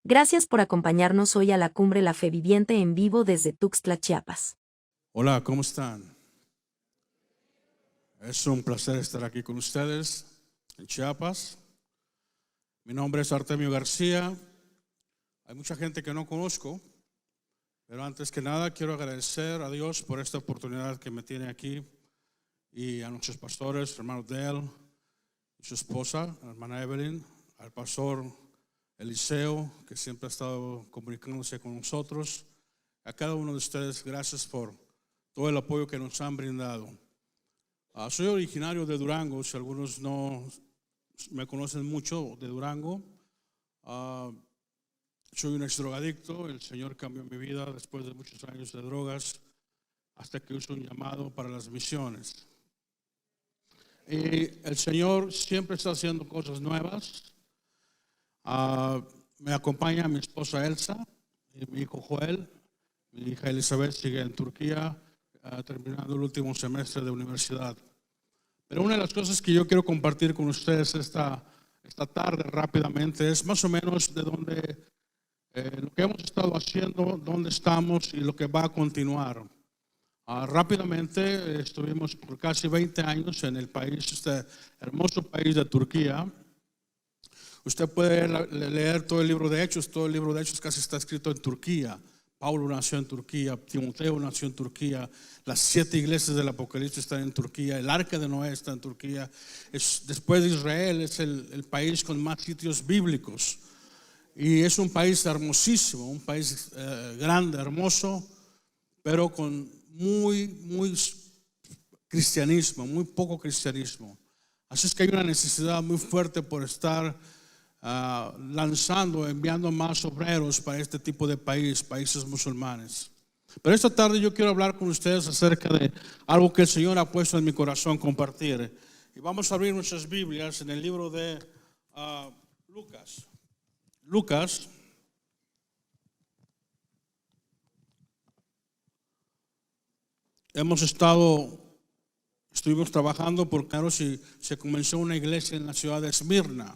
Gracias por acompañarnos hoy a la Cumbre La Fe Viviente en vivo desde Tuxtla, Chiapas. Hola, ¿cómo están? Es un placer estar aquí con ustedes en Chiapas. Mi nombre es Artemio García. Hay mucha gente que no conozco, pero antes que nada quiero agradecer a Dios por esta oportunidad que me tiene aquí y a nuestros pastores, hermano Dale y su esposa, hermana Evelyn, al pastor Eliseo, que siempre ha estado comunicándose con nosotros. A cada uno de ustedes, gracias por todo el apoyo que nos han brindado. Soy originario de Durango, si algunos no me conocen mucho de Durango. Soy un exdrogadicto, el Señor cambió mi vida después de muchos años de drogas, hasta que hizo un llamado para las misiones. Y el Señor siempre está haciendo cosas nuevas. Me acompaña mi esposa Elsa y mi hijo Joel. Mi hija Elizabeth sigue en Turquía, terminando el último semestre de universidad. Pero una de las cosas que yo quiero compartir con ustedes esta tarde rápidamente es más o menos de dónde, lo que hemos estado haciendo, dónde estamos y lo que va a continuar. Rápidamente estuvimos por casi 20 años en el país, este hermoso país de Turquía. Usted puede leer todo el libro de Hechos casi está escrito en Turquía. Pablo nació en Turquía, Timoteo nació en Turquía, las 7 iglesias del Apocalipsis están en Turquía, el Arca de Noé está en Turquía. Después de Israel es el país con más sitios bíblicos. Y es un país hermosísimo, un país grande, hermoso, pero con muy cristianismo, muy poco cristianismo. Así es que hay una necesidad muy fuerte por estar enviando más obreros para este tipo de países musulmanes. Pero esta tarde yo quiero hablar con ustedes acerca de algo que el Señor ha puesto en mi corazón compartir. Y vamos a abrir nuestras Biblias en el libro de Lucas. Lucas. Estuvimos trabajando por Carlos y se comenzó una iglesia en la ciudad de Esmirna.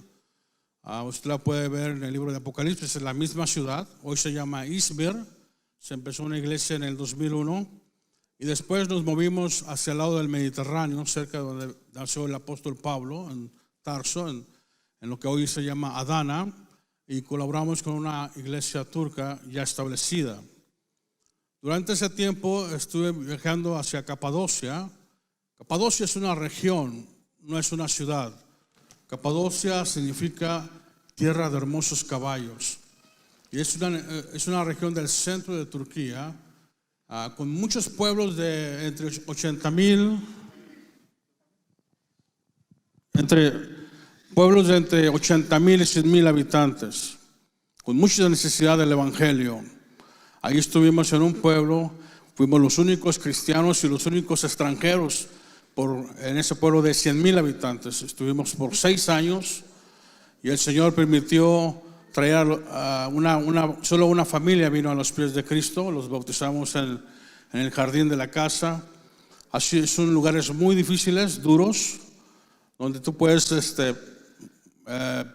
Usted la puede ver en el libro de Apocalipsis, en la misma ciudad. Hoy se llama Izmir. Se empezó una iglesia en el 2001 y después nos movimos hacia el lado del Mediterráneo, cerca de donde nació el apóstol Pablo, en Tarso, en lo que hoy se llama Adana, y colaboramos con una iglesia turca ya establecida. Durante ese tiempo estuve viajando hacia Capadocia. Capadocia es una región, no es una ciudad. Capadocia significa tierra de hermosos caballos. Y es una región del centro de Turquía, con muchos pueblos de entre 80,000 y 100,000 habitantes, con mucha necesidad del evangelio. Ahí estuvimos en un pueblo, fuimos los únicos cristianos y los únicos extranjeros en ese pueblo de 100,000 habitantes. Estuvimos por 6 años y el Señor permitió traer solo una familia vino a los pies de Cristo. Los bautizamos en el jardín de la casa. Así son lugares muy difíciles, duros, donde tú puedes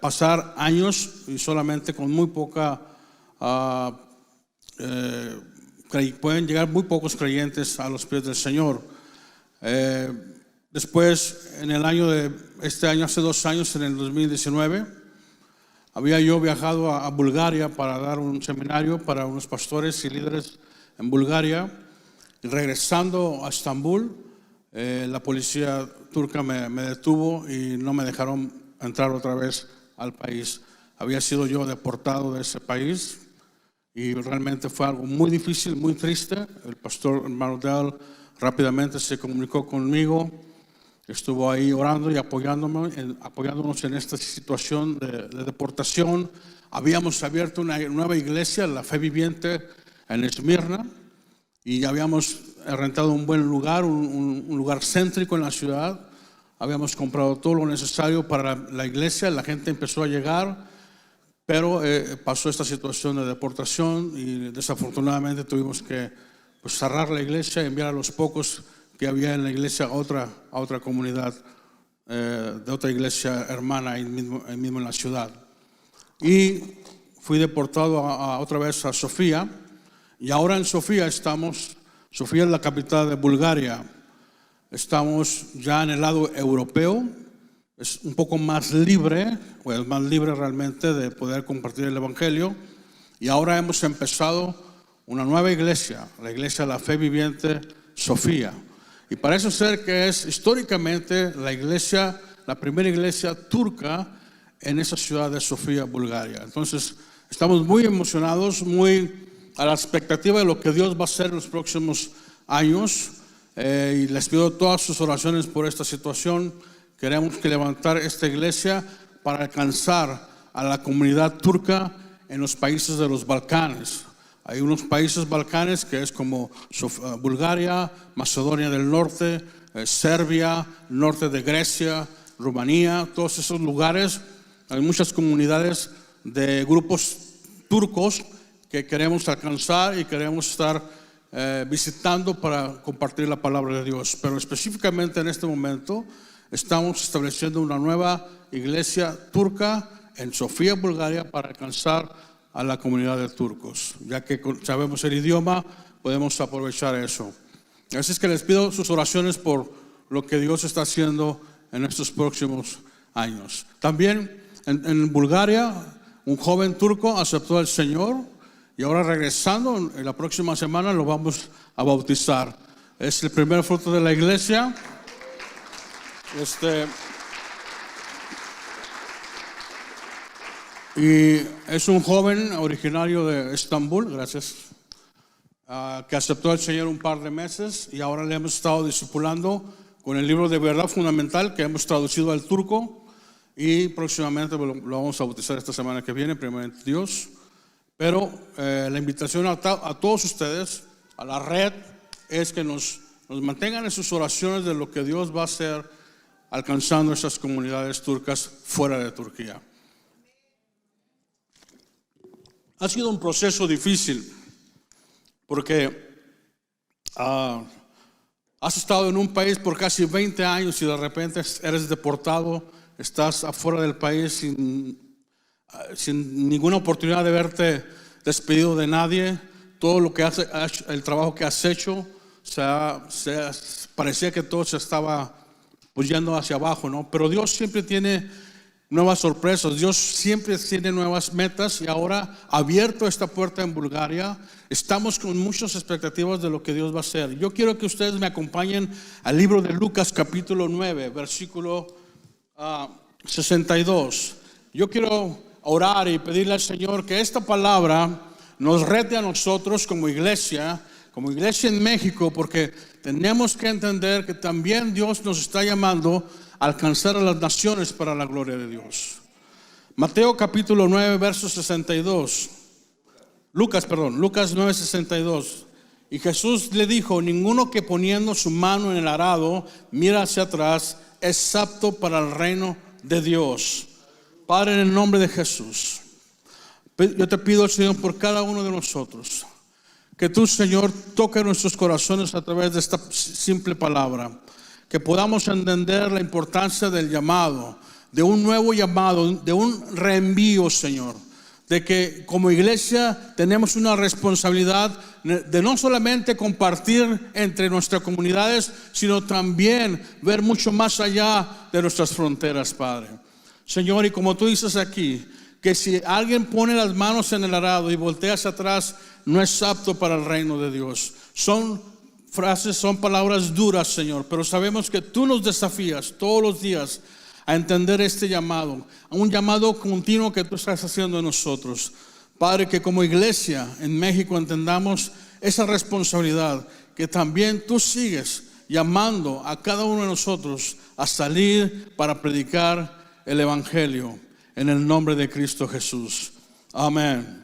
pasar años y solamente con muy poca pueden llegar muy pocos creyentes a los pies del Señor. Después, hace 2 años, en el 2019, había yo viajado a Bulgaria para dar un seminario para unos pastores y líderes en Bulgaria. Y regresando a Estambul, la policía turca me detuvo y no me dejaron entrar otra vez al país. Había sido yo deportado de ese país y realmente fue algo muy difícil, muy triste. El pastor hermano Dale rápidamente se comunicó conmigo, estuvo ahí orando y apoyándonos en esta situación de deportación. Habíamos abierto una nueva iglesia, la Fe Viviente, en Esmirna, y habíamos rentado un buen lugar, un lugar céntrico en la ciudad. Habíamos comprado todo lo necesario para la iglesia, la gente empezó a llegar, pero pasó esta situación de deportación y desafortunadamente tuvimos que cerrar la iglesia y enviar a los pocos que había en la iglesia a otra comunidad, de otra iglesia hermana ahí mismo en la ciudad. Y fui deportado otra vez a Sofía, y ahora en Sofía estamos. Sofía es la capital de Bulgaria. Estamos ya en el lado europeo. Es un poco más libre, o es más libre realmente de poder compartir el Evangelio. Y ahora hemos empezado una nueva iglesia, la iglesia de la Fe Viviente Sofía. Y parece ser que es históricamente la primera iglesia turca en esa ciudad de Sofía, Bulgaria. Entonces, estamos muy emocionados, muy a la expectativa de lo que Dios va a hacer en los próximos años. Y les pido todas sus oraciones por esta situación. Queremos que levantar esta iglesia para alcanzar a la comunidad turca en los países de los Balcanes. Hay unos países balcanes que es como Bulgaria, Macedonia del Norte, Serbia, norte de Grecia, Rumanía, todos esos lugares. Hay muchas comunidades de grupos turcos que queremos alcanzar y queremos estar visitando para compartir la palabra de Dios. Pero específicamente en este momento estamos estableciendo una nueva iglesia turca en Sofía, Bulgaria, para alcanzar a la comunidad de turcos. Ya que sabemos el idioma, podemos aprovechar eso. Así es que les pido sus oraciones por lo que Dios está haciendo en estos próximos años. También en Bulgaria, un joven turco aceptó al Señor y ahora regresando, en la próxima semana lo vamos a bautizar. Es el primer fruto de la iglesia. Y es un joven originario de Estambul, gracias, que aceptó al Señor un par de meses y ahora le hemos estado discipulando con el libro de Verdad Fundamental que hemos traducido al turco y próximamente lo vamos a bautizar esta semana que viene, primeramente Dios. Pero la invitación a todos ustedes, a la red, es que nos mantengan en sus oraciones de lo que Dios va a hacer alcanzando esas comunidades turcas fuera de Turquía. Ha sido un proceso difícil porque has estado en un país por casi 20 años y de repente eres deportado, estás afuera del país sin ninguna oportunidad de verte despedido de nadie. Todo lo que el trabajo que has hecho, parecía que todo se estaba yendo hacia abajo, ¿no? Pero Dios siempre tiene nuevas sorpresas, Dios siempre tiene nuevas metas y ahora ha abierto esta puerta en Bulgaria. Estamos con muchas expectativas de lo que Dios va a hacer. Yo quiero que ustedes me acompañen al libro de Lucas capítulo 9, versículo 62. Yo quiero orar y pedirle al Señor que esta palabra nos rete a nosotros como iglesia en México, porque tenemos que entender que también Dios nos está llamando a alcanzar a las naciones para la gloria de Dios. Mateo capítulo 9, verso 62. Lucas 9, 62. Y Jesús le dijo: ninguno que poniendo su mano en el arado mira hacia atrás es apto para el reino de Dios. Padre, en el nombre de Jesús, yo te pido, Señor, por cada uno de nosotros, que tú, Señor, toque nuestros corazones a través de esta simple palabra, que podamos entender la importancia del llamado, de un nuevo llamado, de un reenvío, Señor, de que como iglesia tenemos una responsabilidad de no solamente compartir entre nuestras comunidades, sino también ver mucho más allá de nuestras fronteras, Padre. Señor, y como tú dices aquí, que si alguien pone las manos en el arado y voltea hacia atrás, no es apto para el reino de Dios. Son frases, son palabras duras, Señor, pero sabemos que tú nos desafías todos los días a entender este llamado, a un llamado continuo que tú estás haciendo en nosotros. Padre, que como iglesia en México entendamos esa responsabilidad, que también tú sigues llamando a cada uno de nosotros a salir para predicar el Evangelio en el nombre de Cristo Jesús. Amén.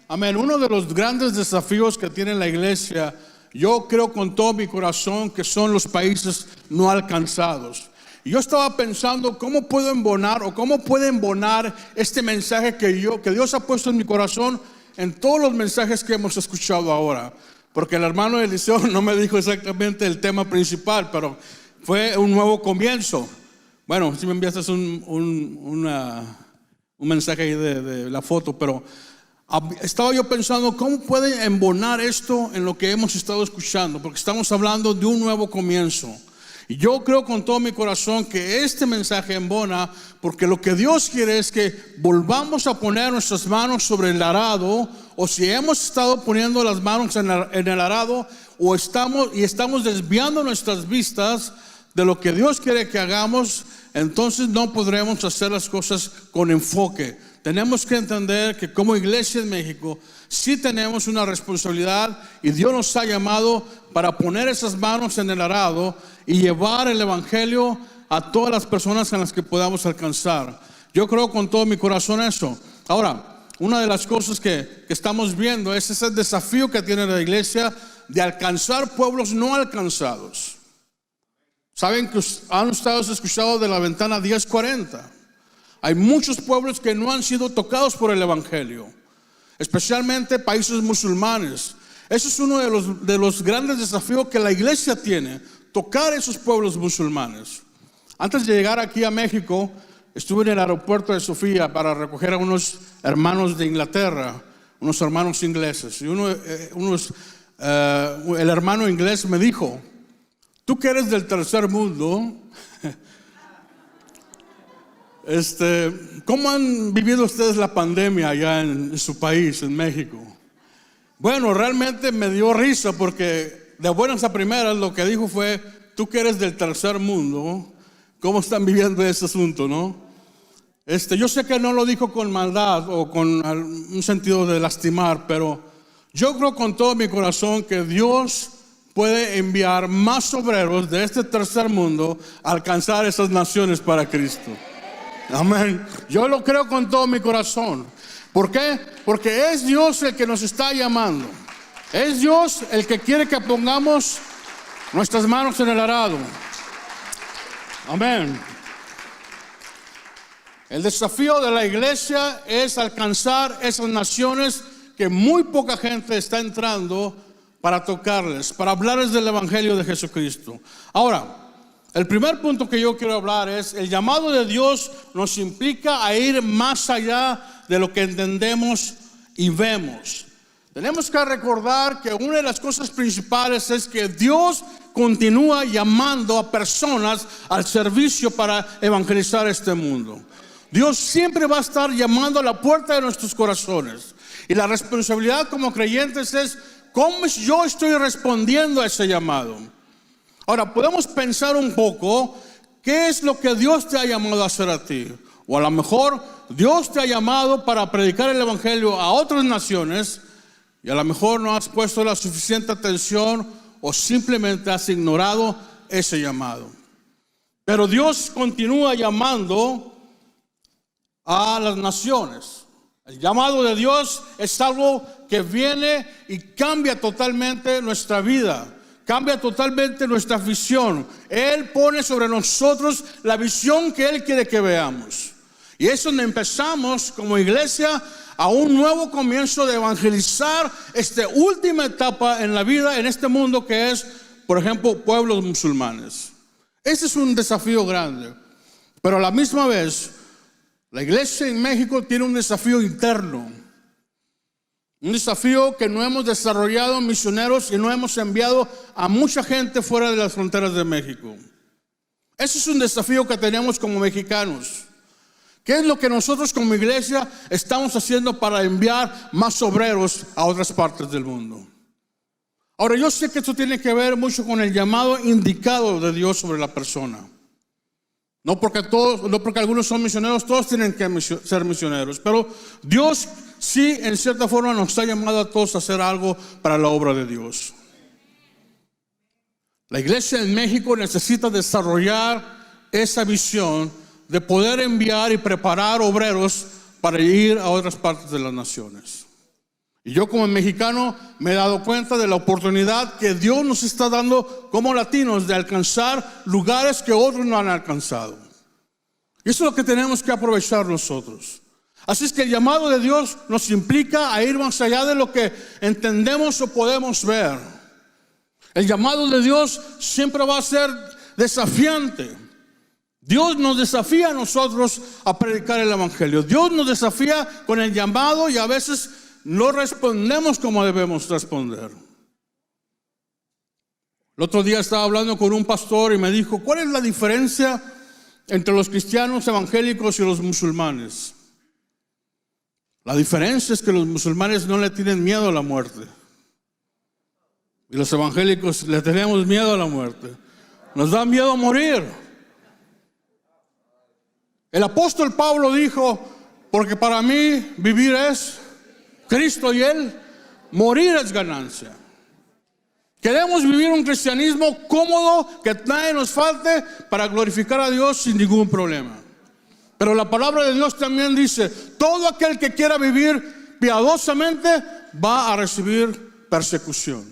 Amén. Uno de los grandes desafíos que tiene la iglesia, yo creo con todo mi corazón, que son los países no alcanzados. Y yo estaba pensando cómo puedo embonar o cómo puede embonar este mensaje que Dios ha puesto en mi corazón en todos los mensajes que hemos escuchado ahora. Porque el hermano Eliseo no me dijo exactamente el tema principal, pero fue un nuevo comienzo. Bueno, si me enviaste un mensaje ahí de la foto, pero Estaba yo pensando, ¿cómo puede embonar esto en lo que hemos estado escuchando? Porque estamos hablando de un nuevo comienzo. Y yo creo con todo mi corazón que este mensaje embona, porque lo que Dios quiere es que volvamos a poner nuestras manos sobre el arado, o si hemos estado poniendo las manos en el arado, o estamos desviando nuestras vistas de lo que Dios quiere que hagamos, entonces no podremos hacer las cosas con enfoque. Tenemos que entender que como iglesia en México sí tenemos una responsabilidad, y Dios nos ha llamado para poner esas manos en el arado y llevar el evangelio a todas las personas a las que podamos alcanzar. Yo creo con todo mi corazón eso. Ahora, una de las cosas que estamos viendo es ese desafío que tiene la iglesia de alcanzar pueblos no alcanzados. Saben que han ustedes escuchado de la ventana 1040. Hay muchos pueblos que no han sido tocados por el evangelio, especialmente países musulmanes. Ese es uno de los grandes desafíos que la iglesia tiene, tocar esos pueblos musulmanes. Antes de llegar aquí a México, estuve en el aeropuerto de Sofía para recoger a unos hermanos de Inglaterra, unos hermanos ingleses. Y el hermano inglés me dijo: tú que eres del tercer mundo, ¿cómo han vivido ustedes la pandemia allá en su país, en México? Bueno, realmente me dio risa, porque de buenas a primeras lo que dijo fue: tú que eres del tercer mundo, ¿cómo están viviendo ese asunto, no? Yo sé que no lo dijo con maldad o con un sentido de lastimar, pero yo creo con todo mi corazón que Dios puede enviar más obreros de este tercer mundo a alcanzar esas naciones para Cristo. Amén. Yo lo creo con todo mi corazón. ¿Por qué? Porque es Dios el que nos está llamando. Es Dios el que quiere que pongamos nuestras manos en el arado. Amén. El desafío de la iglesia es alcanzar esas naciones que muy poca gente está entrando para tocarles, para hablarles del evangelio de Jesucristo. Ahora, el primer punto que yo quiero hablar es: el llamado de Dios nos implica a ir más allá de lo que entendemos y vemos. Tenemos que recordar que una de las cosas principales es que Dios continúa llamando a personas al servicio para evangelizar este mundo. Dios siempre va a estar llamando a la puerta de nuestros corazones. Y la responsabilidad como creyentes es: ¿cómo yo estoy respondiendo a ese llamado? Ahora, podemos pensar un poco, ¿qué es lo que Dios te ha llamado a hacer a ti? O a lo mejor Dios te ha llamado para predicar el evangelio a otras naciones, y a lo mejor no has puesto la suficiente atención o simplemente has ignorado ese llamado. Pero Dios continúa llamando a las naciones. El llamado de Dios es algo que viene y cambia totalmente nuestra vida. Cambia totalmente nuestra visión. Él pone sobre nosotros la visión que Él quiere que veamos. Y es donde empezamos como iglesia a un nuevo comienzo de evangelizar esta última etapa en la vida, en este mundo, que es, por ejemplo, pueblos musulmanes. Este es un desafío grande. Pero a la misma vez, la iglesia en México tiene un desafío interno. Un desafío que no hemos desarrollado misioneros y no hemos enviado a mucha gente fuera de las fronteras de México. Ese es un desafío que tenemos como mexicanos. ¿Qué es lo que nosotros como iglesia estamos haciendo para enviar más obreros a otras partes del mundo? Ahora, yo sé que esto tiene que ver mucho con el llamado indicado de Dios sobre la persona. No porque algunos son misioneros, todos tienen que ser misioneros. Pero Dios sí, en cierta forma, nos ha llamado a todos a hacer algo para la obra de Dios. La iglesia en México necesita desarrollar esa visión de poder enviar y preparar obreros para ir a otras partes de las naciones. Y yo como mexicano me he dado cuenta de la oportunidad que Dios nos está dando como latinos de alcanzar lugares que otros no han alcanzado. Y eso es lo que tenemos que aprovechar nosotros. Así es que el llamado de Dios nos implica a ir más allá de lo que entendemos o podemos ver. El llamado de Dios siempre va a ser desafiante. Dios nos desafía a nosotros a predicar el evangelio. Dios nos desafía con el llamado, y a veces no respondemos como debemos responder. El otro día estaba hablando con un pastor y me dijo, ¿cuál es la diferencia entre los cristianos evangélicos y los musulmanes? La diferencia es que los musulmanes no le tienen miedo a la muerte. Y los evangélicos le tenemos miedo a la muerte. Nos da miedo morir. El apóstol Pablo dijo, porque para mí vivir es Cristo y Él, morir es ganancia. Queremos vivir un cristianismo cómodo, que nadie nos falte, para glorificar a Dios sin ningún problema. Pero la palabra de Dios también dice, todo aquel que quiera vivir piadosamente va a recibir persecución.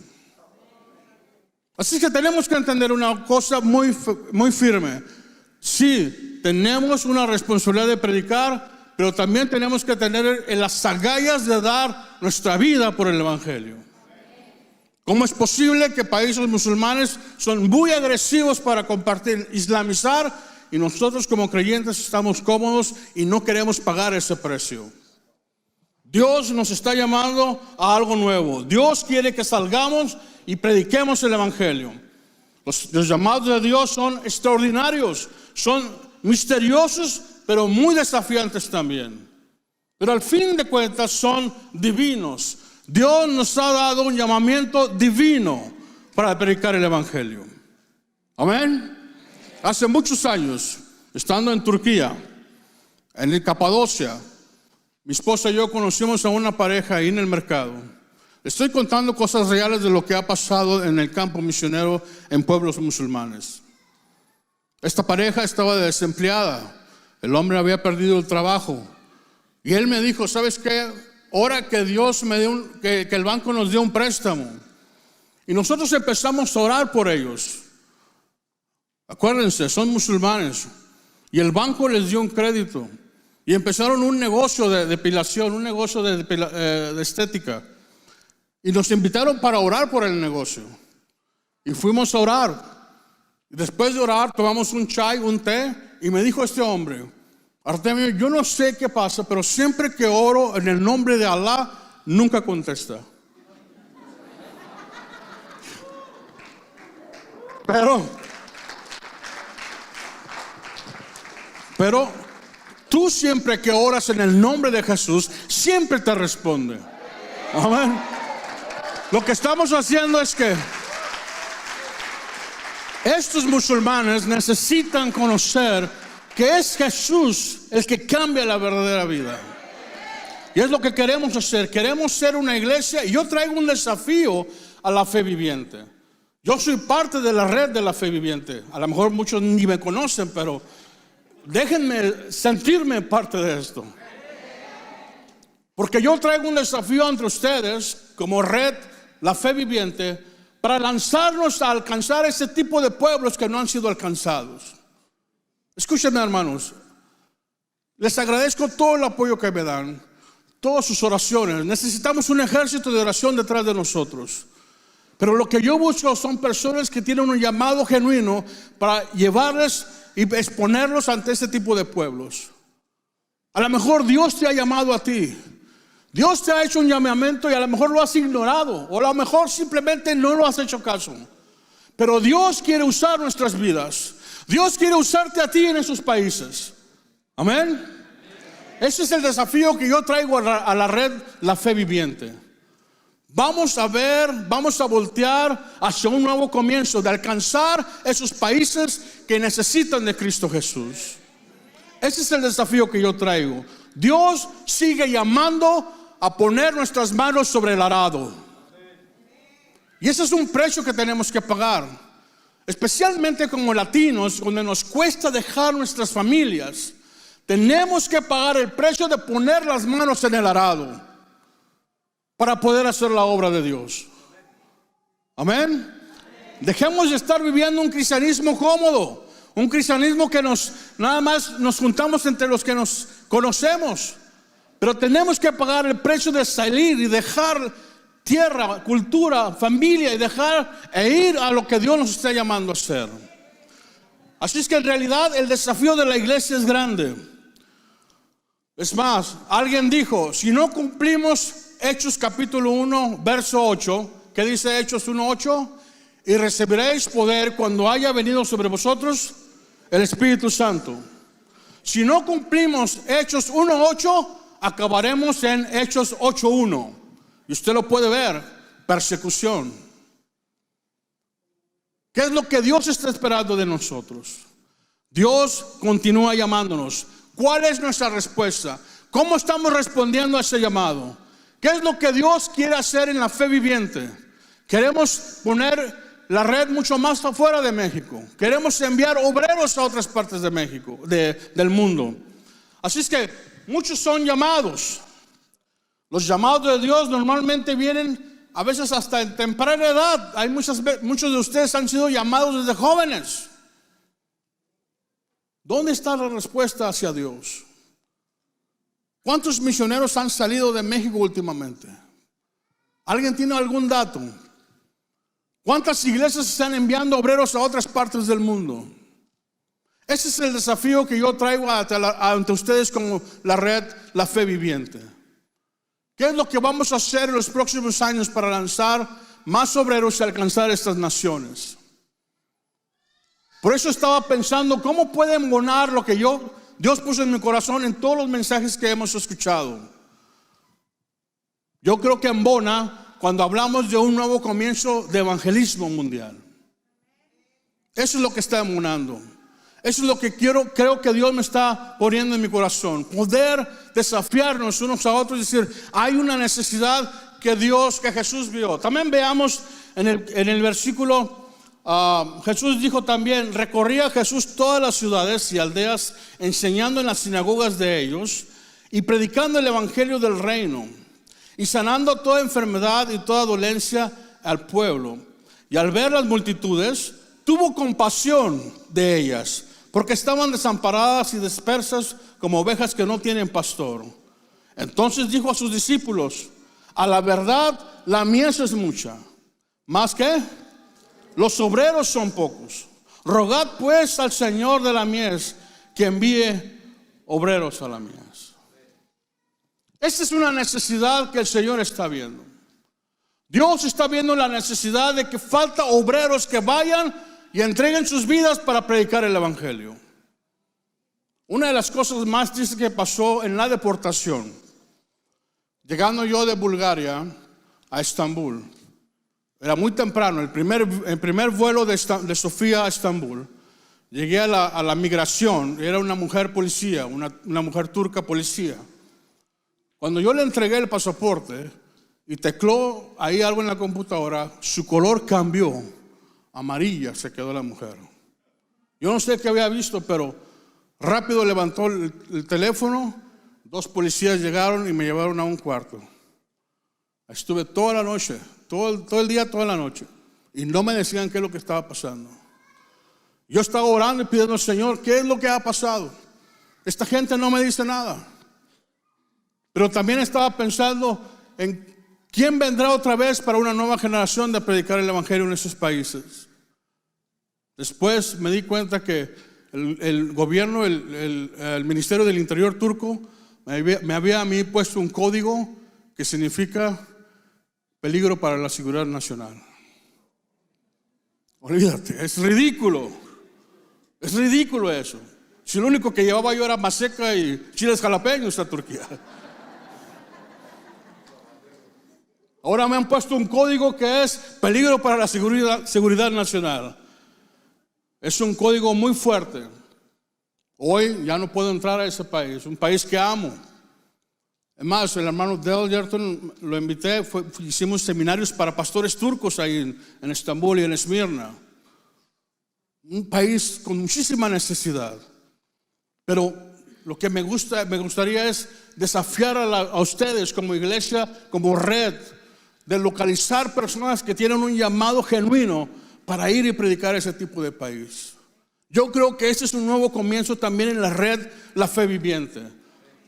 Así que tenemos que entender una cosa muy firme. Sí, tenemos una responsabilidad de predicar, pero también tenemos que tener en las agallas de dar nuestra vida por el evangelio. ¿Cómo es posible que países musulmanes son muy agresivos para compartir, islamizar, y nosotros como creyentes estamos cómodos y no queremos pagar ese precio? Dios nos está llamando a algo nuevo. Dios quiere que salgamos y prediquemos el evangelio. Los llamados de Dios son extraordinarios, son misteriosos, pero muy desafiantes también. Pero al fin de cuentas son divinos. Dios nos ha dado un llamamiento divino para predicar el evangelio. Amén. Hace muchos años, estando en Turquía, en el Capadocia, mi esposa y yo conocimos a una pareja ahí en el mercado. Estoy contando cosas reales de lo que ha pasado en el campo misionero en pueblos musulmanes. Esta pareja estaba desempleada. El hombre había perdido el trabajo. Y él me dijo, ¿sabes qué? Ora que Dios me dé que el banco nos dé un préstamo. Y nosotros empezamos a orar por ellos. Acuérdense, son musulmanes. Y el banco les dio un crédito. Y empezaron un negocio de depilación, un negocio de estética. Y nos invitaron para orar por el negocio. Y fuimos a orar. Y después de orar, tomamos un chai, un té. Y me dijo este hombre, Artemio, yo no sé qué pasa, pero siempre que oro en el nombre de Allah, nunca contesta. Pero tú siempre que oras en el nombre de Jesús, siempre te responde. Amén. Lo que estamos haciendo es que estos musulmanes necesitan conocer que es Jesús el que cambia la verdadera vida. Y es lo que queremos hacer. Queremos ser una iglesia. Y yo traigo un desafío a la fe viviente. Yo soy parte de la red de la fe viviente. A lo mejor muchos ni me conocen, pero déjenme sentirme parte de esto. Porque yo traigo un desafío entre ustedes como red, la fe viviente, para lanzarnos a alcanzar ese tipo de pueblos que no han sido alcanzados. Escúchenme, hermanos, les agradezco todo el apoyo que me dan, todas sus oraciones. Necesitamos un ejército de oración detrás de nosotros. Pero lo que yo busco son personas que tienen un llamado genuino para llevarles y exponerlos ante este tipo de pueblos. A lo mejor Dios te ha llamado a ti. Dios te ha hecho un llamamiento y a lo mejor lo has ignorado, o a lo mejor simplemente no lo has hecho caso. Pero Dios quiere usar nuestras vidas. Dios quiere usarte a ti en esos países. Amén. Ese es el desafío que yo traigo a la red La Fe Viviente. Vamos a ver, vamos a voltear hacia un nuevo comienzo, de alcanzar esos países que necesitan de Cristo Jesús. Ese es el desafío que yo traigo. Dios sigue llamando a poner nuestras manos sobre el arado. Y ese es un precio que tenemos que pagar. Especialmente como latinos, donde nos cuesta dejar nuestras familias. Tenemos que pagar el precio de poner las manos en el arado para poder hacer la obra de Dios. Amén. Dejemos de estar viviendo un cristianismo cómodo, un cristianismo que nada más nos juntamos entre los que nos conocemos. Pero tenemos que pagar el precio de salir y dejar tierra, cultura, familia, y dejar e ir a lo que Dios nos está llamando a hacer. Así es que en realidad el desafío de la iglesia es grande. Es más, alguien dijo, si no cumplimos Hechos capítulo 1, verso 8. ¿Qué dice Hechos 1:8? Y recibiréis poder cuando haya venido sobre vosotros el Espíritu Santo. Si no cumplimos Hechos 1:8, acabaremos en Hechos 8:1. Y usted lo puede ver, persecución. ¿Qué es lo que Dios está esperando de nosotros? Dios continúa llamándonos. ¿Cuál es nuestra respuesta? ¿Cómo estamos respondiendo a ese llamado? ¿Qué es lo que Dios quiere hacer en la fe viviente? Queremos poner la red mucho más afuera de México. Queremos enviar obreros a otras partes de México, del mundo. Así es que muchos son llamados. Los llamados de Dios normalmente vienen a veces hasta en temprana edad. Muchos de ustedes han sido llamados desde jóvenes. ¿Dónde está la respuesta hacia Dios? ¿Cuántos misioneros han salido de México últimamente? ¿Alguien tiene algún dato? ¿Cuántas iglesias están enviando obreros a otras partes del mundo? Ese es el desafío que yo traigo ante ustedes como la red La Fe Viviente. ¿Qué es lo que vamos a hacer en los próximos años para lanzar más obreros y alcanzar estas naciones? Por eso estaba pensando cómo puede embonar lo que Dios puso en mi corazón en todos los mensajes que hemos escuchado. Yo creo que embona cuando hablamos de un nuevo comienzo de evangelismo mundial. Eso es lo que está embonando. Eso es lo que creo que Dios me está poniendo en mi corazón. Poder desafiarnos unos a otros y decir, hay una necesidad que Jesús vio. También veamos en el versículo, Jesús dijo también, recorría Jesús todas las ciudades y aldeas, enseñando en las sinagogas de ellos y predicando el evangelio del reino y sanando toda enfermedad y toda dolencia al pueblo. Y al ver las multitudes, tuvo compasión de ellas, porque estaban desamparadas y dispersas como ovejas que no tienen pastor. Entonces dijo a sus discípulos, a la verdad la mies es mucha, ¿más qué? Los obreros son pocos. Rogad pues al Señor de la mies que envíe obreros a la mies. Esta es una necesidad que el Señor está viendo. Dios está viendo la necesidad de que falta obreros que vayan y entreguen sus vidas para predicar el evangelio. Una de las cosas más tristes que pasó en la deportación, llegando yo de Bulgaria a Estambul, era muy temprano, el primer vuelo de Sofía a Estambul. Llegué a la migración, era una mujer policía, una mujer turca policía. Cuando yo le entregué el pasaporte y tecló ahí algo en la computadora, su color cambió, amarilla se quedó la mujer. Yo no sé qué había visto, pero rápido levantó el teléfono, 2 policías llegaron y me llevaron a un cuarto. Estuve toda la noche, todo el día, toda la noche, y no me decían qué es lo que estaba pasando. Yo estaba orando y pidiendo al Señor, ¿qué es lo que ha pasado? Esta gente no me dice nada. Pero también estaba pensando en quién vendrá otra vez para una nueva generación de predicar el evangelio en esos países. Después me di cuenta que el gobierno, el Ministerio del Interior turco me había a mí puesto un código que significa peligro para la seguridad nacional. Olvídate, es ridículo. Es ridículo eso. Si lo único que llevaba yo era maseca y chiles jalapeños a Turquía. Ahora me han puesto un código que es peligro para la seguridad nacional. Es un código muy fuerte. Hoy ya no puedo entrar a ese país, un país que amo. Es más, el hermano Dale Yerton lo invité, hicimos seminarios para pastores turcos ahí en Estambul y en Esmirna. Un país con muchísima necesidad. Pero lo que me gustaría es desafiar a ustedes como iglesia, como red, de localizar personas que tienen un llamado genuino para ir y predicar ese tipo de país. Yo creo que este es un nuevo comienzo también en la red La Fe Viviente.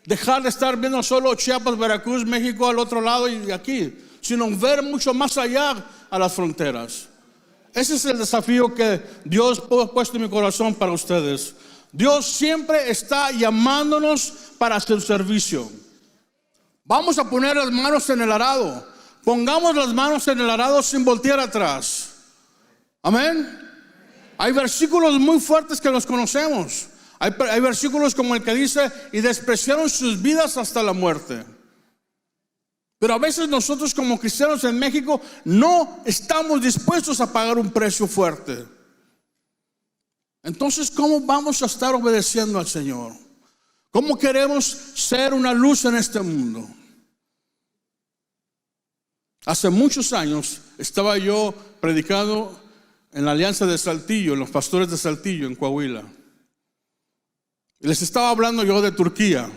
Dejar de estar viendo solo Chiapas, Veracruz, México al otro lado y aquí, sino ver mucho más allá a las fronteras. Ese es el desafío que Dios ha puesto en mi corazón para ustedes. Dios siempre está llamándonos para su servicio. Vamos a poner las manos en el arado. Pongamos las manos en el arado sin voltear atrás. Amén. Hay versículos muy fuertes que los conocemos. Hay versículos como el que dice: y despreciaron sus vidas hasta la muerte. Pero a veces nosotros como cristianos en México no estamos dispuestos a pagar un precio fuerte. Entonces, ¿cómo vamos a estar obedeciendo al Señor? ¿Cómo queremos ser una luz en este mundo? Hace muchos años estaba yo predicando en la Alianza de Saltillo, en los pastores de Saltillo, en Coahuila. Y les estaba hablando yo de Turquía.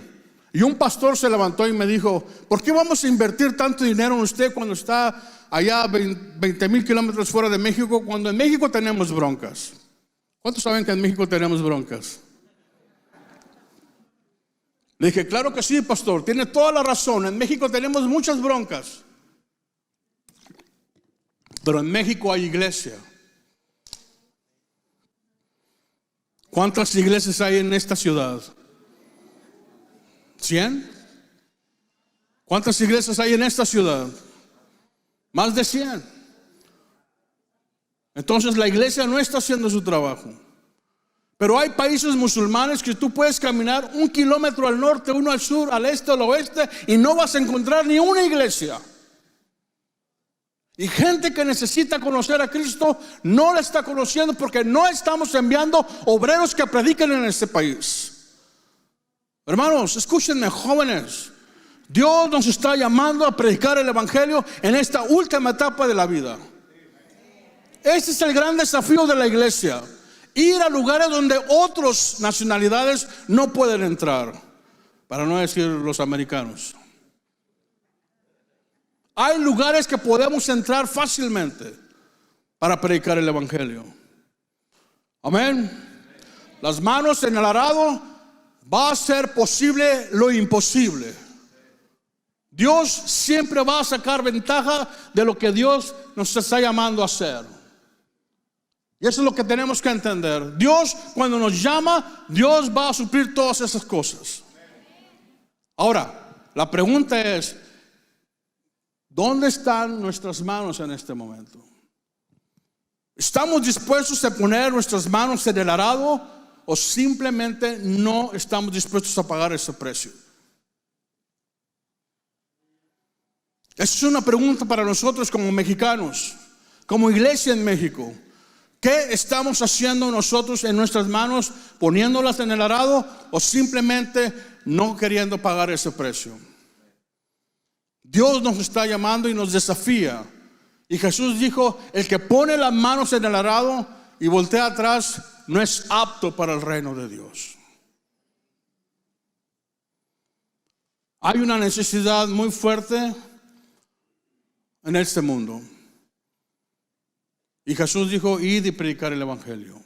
Y un pastor se levantó y me dijo: ¿por qué vamos a invertir tanto dinero en usted cuando está allá a 20,000 kilómetros fuera de México, cuando en México tenemos broncas? ¿Cuántos saben que en México tenemos broncas? Le dije: claro que sí, pastor, tiene toda la razón. En México tenemos muchas broncas. Pero en México hay iglesia. ¿Cuántas iglesias hay en esta ciudad? ¿100? ¿Cuántas iglesias hay en esta ciudad? Más de 100. Entonces la iglesia no está haciendo su trabajo. Pero hay países musulmanes que tú puedes caminar 1 kilómetro al norte, 1 al sur, al este, al oeste, y no vas a encontrar ni una iglesia. Y gente que necesita conocer a Cristo no la está conociendo porque no estamos enviando obreros que prediquen en este país. Hermanos, escúchenme, jóvenes. Dios nos está llamando a predicar el evangelio en esta última etapa de la vida. Este es el gran desafío de la iglesia: ir a lugares donde otras nacionalidades no pueden entrar, para no decir los americanos. Hay lugares que podemos entrar fácilmente para predicar el evangelio. Amén. Las manos en el arado. Va a ser posible lo imposible. Dios siempre va a sacar ventaja de lo que Dios nos está llamando a hacer. Y eso es lo que tenemos que entender. Dios, cuando nos llama, Dios va a suplir todas esas cosas. Ahora, la pregunta es: ¿dónde están nuestras manos en este momento? ¿Estamos dispuestos a poner nuestras manos en el arado o simplemente no estamos dispuestos a pagar ese precio? Esa es una pregunta para nosotros como mexicanos, como iglesia en México. ¿Qué estamos haciendo nosotros en nuestras manos, poniéndolas en el arado o simplemente no queriendo pagar ese precio? Dios nos está llamando y nos desafía. Y Jesús dijo: el que pone las manos en el arado y voltea atrás no es apto para el reino de Dios. Hay una necesidad muy fuerte en este mundo. Y Jesús dijo: id y predicar el evangelio.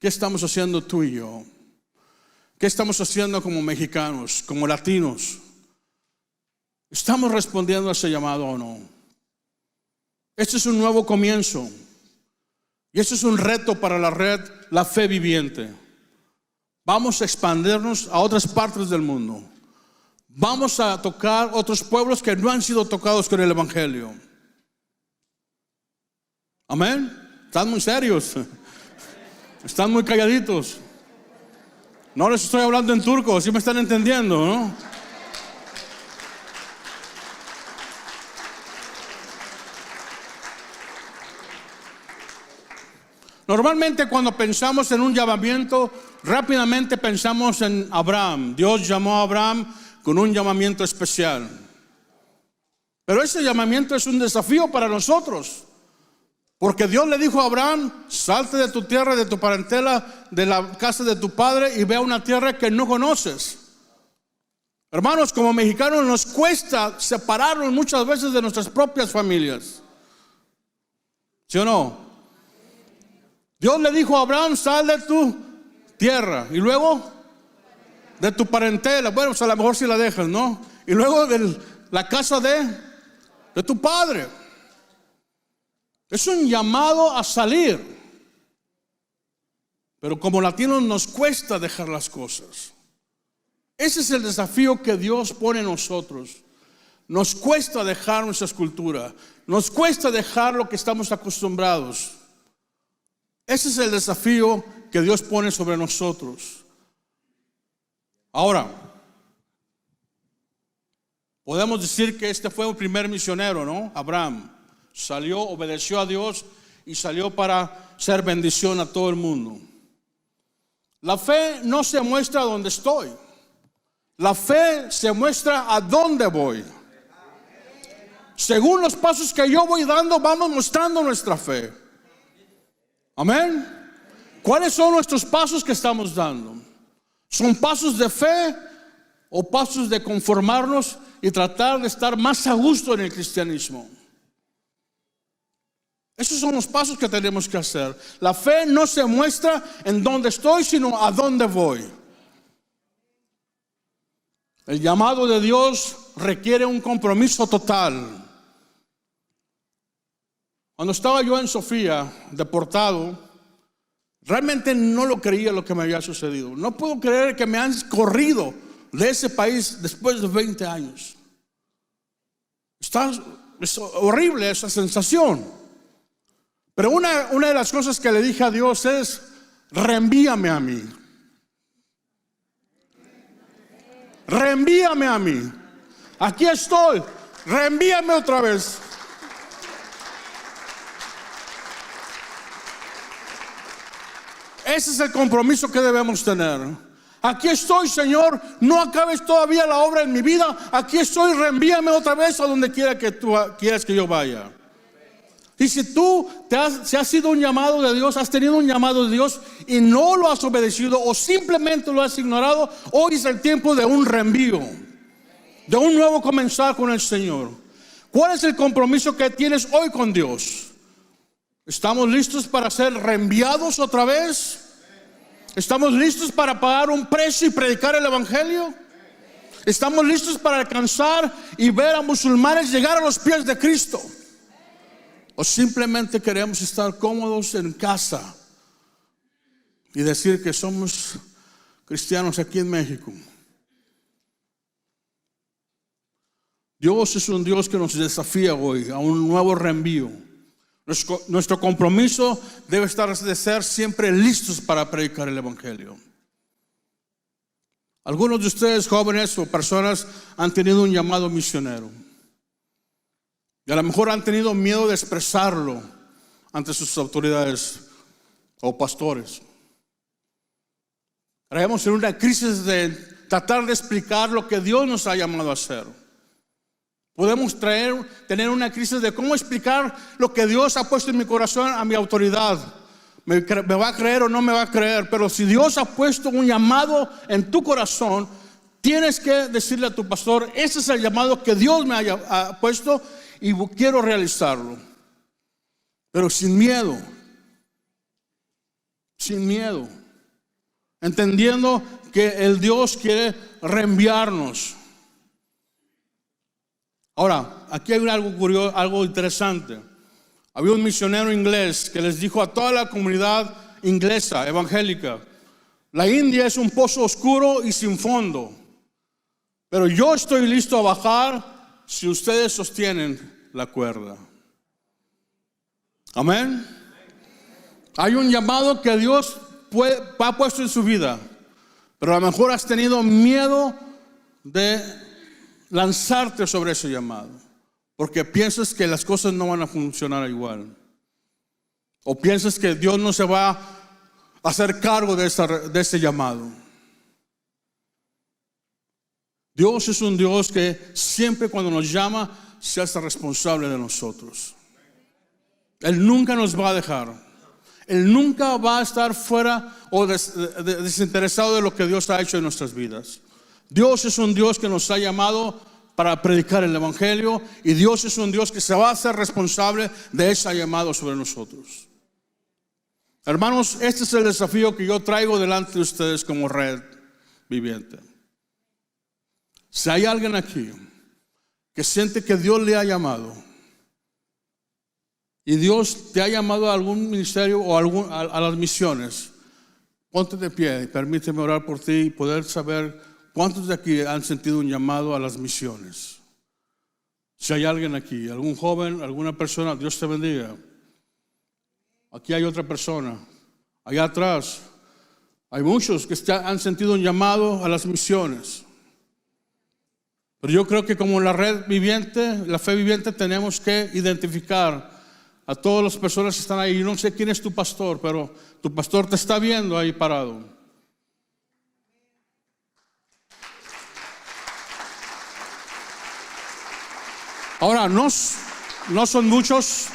¿Qué estamos haciendo tú y yo? ¿Qué estamos haciendo como mexicanos, como latinos? ¿Estamos respondiendo a ese llamado o no? Este es un nuevo comienzo. Y este es un reto para la red La Fe Viviente. Vamos a expandirnos a otras partes del mundo. Vamos a tocar otros pueblos que no han sido tocados con el evangelio. Amén. Están muy serios. Están muy calladitos. No les estoy hablando en turco, ¿sí me están entendiendo, no? Normalmente cuando pensamos en un llamamiento, rápidamente pensamos en Abraham. Dios llamó a Abraham con un llamamiento especial. Pero ese llamamiento es un desafío para nosotros. Porque Dios le dijo a Abraham: salte de tu tierra, de tu parentela, de la casa de tu padre y ve a una tierra que no conoces. Hermanos, como mexicanos nos cuesta separarnos muchas veces de nuestras propias familias. ¿Sí o no? Dios le dijo a Abraham: sal de tu tierra y luego de tu parentela. Bueno, pues a lo mejor si la dejas, ¿no? Y luego de la casa de tu padre. Es un llamado a salir. Pero como latinos nos cuesta dejar las cosas. Ese es el desafío que Dios pone en nosotros. Nos cuesta dejar nuestra cultura. Nos cuesta dejar lo que estamos acostumbrados. Ese es el desafío que Dios pone sobre nosotros. Ahora, podemos decir que este fue el primer misionero, ¿no? Abraham salió, obedeció a Dios y salió para ser bendición a todo el mundo. La fe no se muestra donde estoy. La fe se muestra a dónde voy. Según los pasos que yo voy dando, vamos mostrando nuestra fe. Amén. ¿Cuáles son nuestros pasos que estamos dando? ¿Son pasos de fe o pasos de conformarnos y tratar de estar más a gusto en el cristianismo? Esos son los pasos que tenemos que hacer. La fe no se muestra en dónde estoy, sino a dónde voy. El llamado de Dios requiere un compromiso total. Cuando estaba yo en Sofía, deportado, realmente no lo creía lo que me había sucedido. No puedo creer que me han corrido de ese país después de 20 años. Es horrible esa sensación. Pero una de las cosas que le dije a Dios es: reenvíame a mí. Reenvíame a mí. Aquí estoy. Reenvíame otra vez. Ese es el compromiso que debemos tener. Aquí estoy, Señor. No acabes todavía la obra en mi vida. Aquí estoy. Reenvíame otra vez a donde quiera que tú quieras que yo vaya. Y si tú si has sido un llamado de Dios, has tenido un llamado de Dios y no lo has obedecido o simplemente lo has ignorado, hoy es el tiempo de un reenvío, de un nuevo comenzar con el Señor. ¿Cuál es el compromiso que tienes hoy con Dios? ¿Estamos listos para ser reenviados otra vez? ¿Estamos listos para pagar un precio y predicar el evangelio? ¿Estamos listos para alcanzar y ver a musulmanes llegar a los pies de Cristo? ¿O simplemente queremos estar cómodos en casa y decir que somos cristianos aquí en México? Dios es un Dios que nos desafía hoy a un nuevo reenvío. Nuestro compromiso debe estar de ser siempre listos para predicar el evangelio. Algunos de ustedes, jóvenes o personas, han tenido un llamado misionero. Y a lo mejor han tenido miedo de expresarlo ante sus autoridades o pastores. Traemos en una crisis de tratar de explicar lo que Dios nos ha llamado a hacer. Podemos tener una crisis de cómo explicar lo que Dios ha puesto en mi corazón a mi autoridad. ¿Me va a creer o no me va a creer? Pero si Dios ha puesto un llamado en tu corazón, tienes que decirle a tu pastor: ese es el llamado que Dios me ha puesto y quiero realizarlo. Pero sin miedo. Sin miedo. Entendiendo que el Dios quiere reenviarnos. Ahora, aquí hay algo curioso, algo interesante. Había un misionero inglés que les dijo a toda la comunidad inglesa, evangélica: la India es un pozo oscuro y sin fondo, pero yo estoy listo a bajar si ustedes sostienen la cuerda. Amén. Hay un llamado que Dios ha puesto en su vida, pero a lo mejor has tenido miedo de lanzarte sobre ese llamado, porque piensas que las cosas no van a funcionar igual, o piensas que Dios no se va a hacer cargo de ese llamado. Dios es un Dios que siempre cuando nos llama se hace responsable de nosotros. Él nunca nos va a dejar. Él nunca va a estar fuera o desinteresado de lo que Dios ha hecho en nuestras vidas. Dios es un Dios que nos ha llamado para predicar el evangelio, y Dios es un Dios que se va a hacer responsable de ese llamado sobre nosotros. Hermanos, este es el desafío que yo traigo delante de ustedes como Red Viviente. Si hay alguien aquí que siente que Dios le ha llamado y Dios te ha llamado a algún ministerio o a las misiones, ponte de pie y permíteme orar por ti y poder saber ¿Cuántos de aquí han sentido un llamado a las misiones? Si hay alguien aquí, algún joven, alguna persona, Dios te bendiga. Aquí hay otra persona. Allá atrás hay muchos que han sentido un llamado a las misiones. Pero yo creo que como la red viviente, la fe viviente, tenemos que identificar a todas las personas que están ahí. Yo no sé quién es tu pastor, pero tu pastor te está viendo ahí parado. Ahora, no son muchos,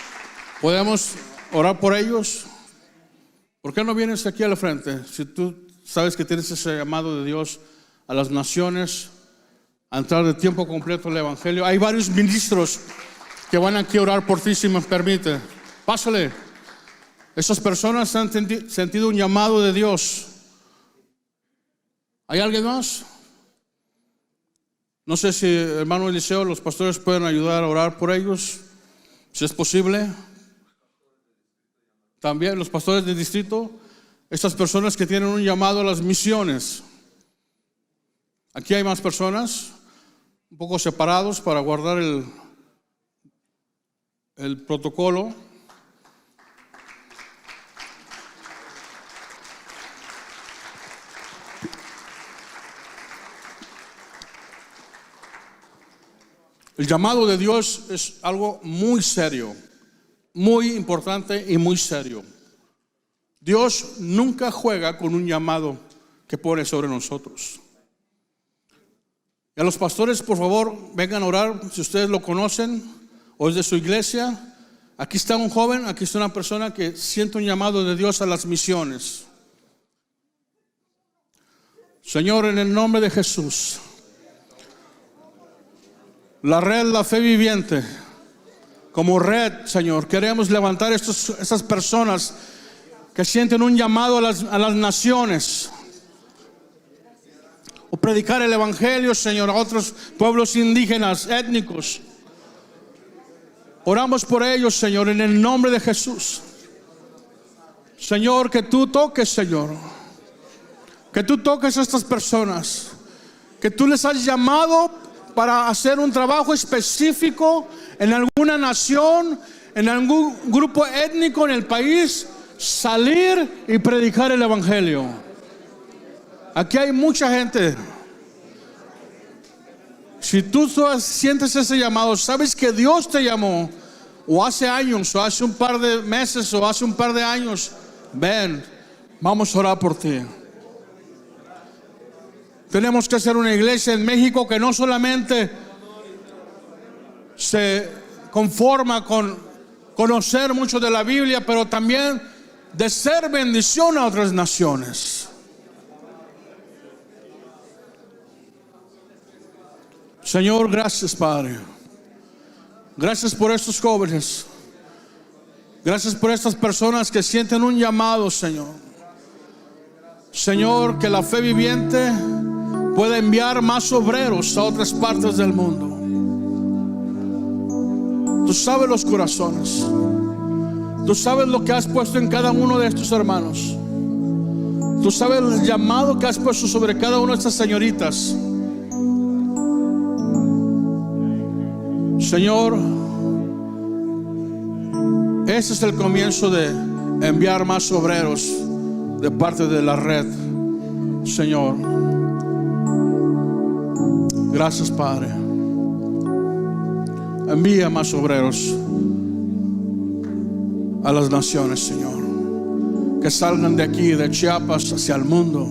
podemos orar por ellos. ¿Por qué no vienes aquí a la frente? Si tú sabes que tienes ese llamado de Dios a las naciones, a entrar de tiempo completo al Evangelio. Hay varios ministros que van aquí a orar por ti, si me permite. Pásale. Esas personas han sentido un llamado de Dios. ¿Hay alguien más? No sé si hermano Eliseo, los pastores pueden ayudar a orar por ellos, si es posible. También los pastores del distrito, estas personas que tienen un llamado a las misiones. Aquí hay más personas, un poco separados para guardar el protocolo. El llamado de Dios es algo muy serio, muy importante y muy serio. Dios nunca juega con un llamado que pone sobre nosotros. Y a los pastores, por favor, vengan a orar, si ustedes lo conocen o es de su iglesia. Aquí está un joven, aquí está una persona que siente un llamado de Dios a las misiones. Señor, en el nombre de Jesús, la red, la fe viviente, como red, Señor, queremos levantar estas personas que sienten un llamado a las naciones, o predicar el Evangelio, Señor, a otros pueblos indígenas, étnicos. Oramos por ellos, Señor, en el nombre de Jesús. Señor, que tú toques, Señor, que tú toques a estas personas, que tú les has llamado para hacer un trabajo específico en alguna nación, en algún grupo étnico en el país, salir y predicar el Evangelio. Aquí hay mucha gente. Si tú sientes ese llamado, sabes que Dios te llamó, o hace años, o hace un par de meses, o hace un par de años, ven, vamos a orar por ti. Tenemos que hacer una iglesia en México que no solamente se conforma con conocer mucho de la Biblia, pero también de ser bendición a otras naciones. Señor, gracias, Padre. Gracias por estos jóvenes. Gracias por estas personas que sienten un llamado, Señor. Señor, que la fe viviente pueda enviar más obreros a otras partes del mundo. Tú sabes los corazones. Tú sabes lo que has puesto en cada uno de estos hermanos. Tú sabes el llamado que has puesto sobre cada una de estas señoritas. Señor, ese es el comienzo de enviar más obreros de parte de la red. Señor, gracias, Padre. Envía más obreros a las naciones, Señor, que salgan de aquí, de Chiapas, hacia el mundo,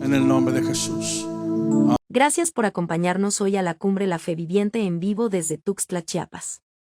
en el nombre de Jesús. Gracias por acompañarnos hoy a la Cumbre La Fe Viviente en vivo desde Tuxtla, Chiapas.